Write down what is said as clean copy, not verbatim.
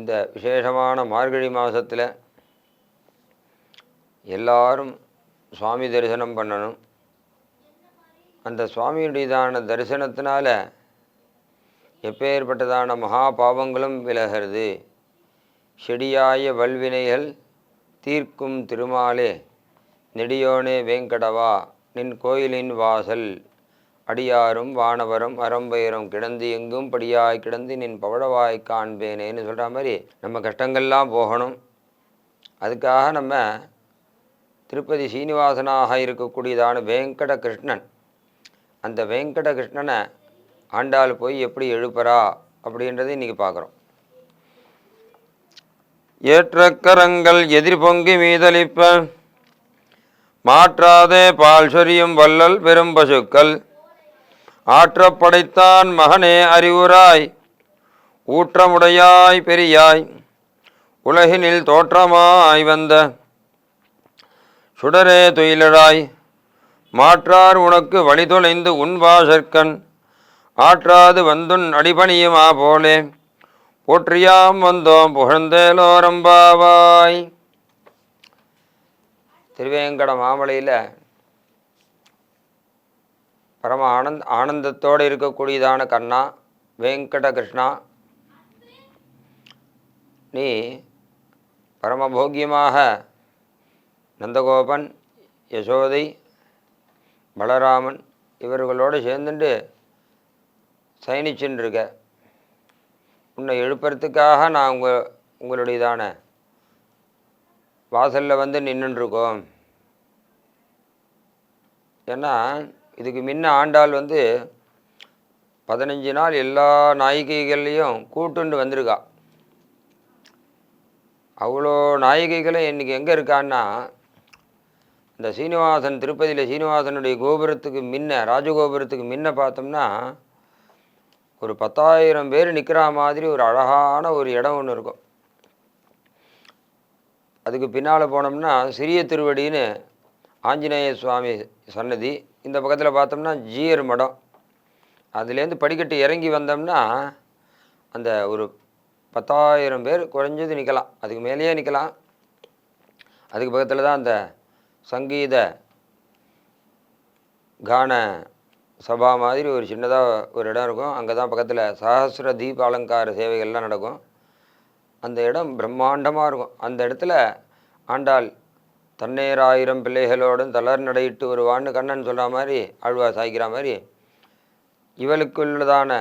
இந்த விசேஷமான மார்கழி மாதத்தில் எல்லாரும் சுவாமி தரிசனம் பண்ணணும். அந்த சுவாமியுடையதான தரிசனத்தினால எப்பேற்பட்டதான மகா பாவங்களும் விலகிறது. செடியாய வல்வினைகள் தீர்க்கும் திருமாலே நெடியோனே வேங்கடவா நின் கோயிலின் வாசல் அடியாரும் வானவரும் அறம்பயிரும் கிடந்து எங்கும் படியாய் கிடந்து நின் பவழவாய் காண்பேனேன்னு சொல்கிற மாதிரி நம்ம கஷ்டங்கள்லாம் போகணும். அதுக்காக நம்ம திருப்பதி சீனிவாசனாக இருக்கக்கூடியதான வேங்கட கிருஷ்ணன், அந்த வேங்கட கிருஷ்ணனை ஆண்டாள் போய் எப்படி எழுப்புறா அப்படின்றத இன்றைக்கி பார்க்குறோம். ஏற்றக்கரங்கள் எதிர் பொங்கி மீதளிப்ப மாற்றாதே பால் சொரியும் வள்ளல் பெரும் பசுக்கள் ஆற்றப்படைத்தான் மகனே அறிவுராய் ஊற்றமுடையாய் பெரியாய் உலகினில் தோற்றமாய் வந்த சுடரே துயிலராய் மாற்றார் உனக்கு வழிதொலைந்து உன்வாசற்கண் ஆற்றாது வந்துன் அடிபணியுமா போலே போற்றியாம் வந்தோம் புகழ்ந்தேலோரம்பாவாய். திருவேங்கட மாமலையில் பரம ஆனந்தத்தோடு இருக்கக்கூடியதான கண்ணா வேங்கட கிருஷ்ணா, நீ பரமபோக்கியமாக நந்தகோபன், யசோதை, பலராமன் இவர்களோடு சேர்ந்துட்டு சயனிச்சுருக்க. உன்னை எழுப்புறதுக்காக நான் உங்களுடையதான வாசலில் வந்து நின்றுருக்கோம். ஏன்னா இதுக்கு முன்ன ஆண்டாள் 15 நாள் எல்லா நாயிகைகள்லேயும் கூட்டுண்டு வந்திருக்கா. அவ்வளோ நாயிகைகளும் இன்றைக்கி எங்கே இருக்கான்னா, இந்த சீனிவாசன் திருப்பதியில் சீனிவாசனுடைய கோபுரத்துக்கு முன்ன, ராஜகோபுரத்துக்கு முன்ன பார்த்தோம்னா ஒரு 10,000 பேர் நிற்கிற மாதிரி ஒரு அழகான ஒரு இடம் ஒன்று இருக்கும். அதுக்கு பின்னால் போனோம்னா சிறிய திருவடின்னு ஆஞ்சநேய சுவாமி சன்னதி, இந்த பக்கத்தில் பார்த்தோம்னா ஜீயர் மடம். அதுலேருந்து படிக்கட்டு இறங்கி வந்தோம்னா அந்த ஒரு 10,000 பேர் குறைஞ்சது நிற்கலாம், அதுக்கு மேலேயே நிற்கலாம். அதுக்கு பக்கத்தில் தான் அந்த சங்கீத கான சபா மாதிரி ஒரு சின்னதாக ஒரு இடம் இருக்கும். அங்கே தான் பக்கத்தில் சஹஸ்ர தீப அலங்கார சேவைகள்லாம் நடக்கும். அந்த இடம் பிரம்மாண்டமாக இருக்கும். அந்த இடத்துல ஆண்டாள் தன்னேராயிரம் பிள்ளைகளோடும் தளர் நடையிட்டு வருவான்னு கண்ணன் சொல்கிற மாதிரி, ஆழ்வார் சாய்க்கிற மாதிரி இவளுக்குள்ளதான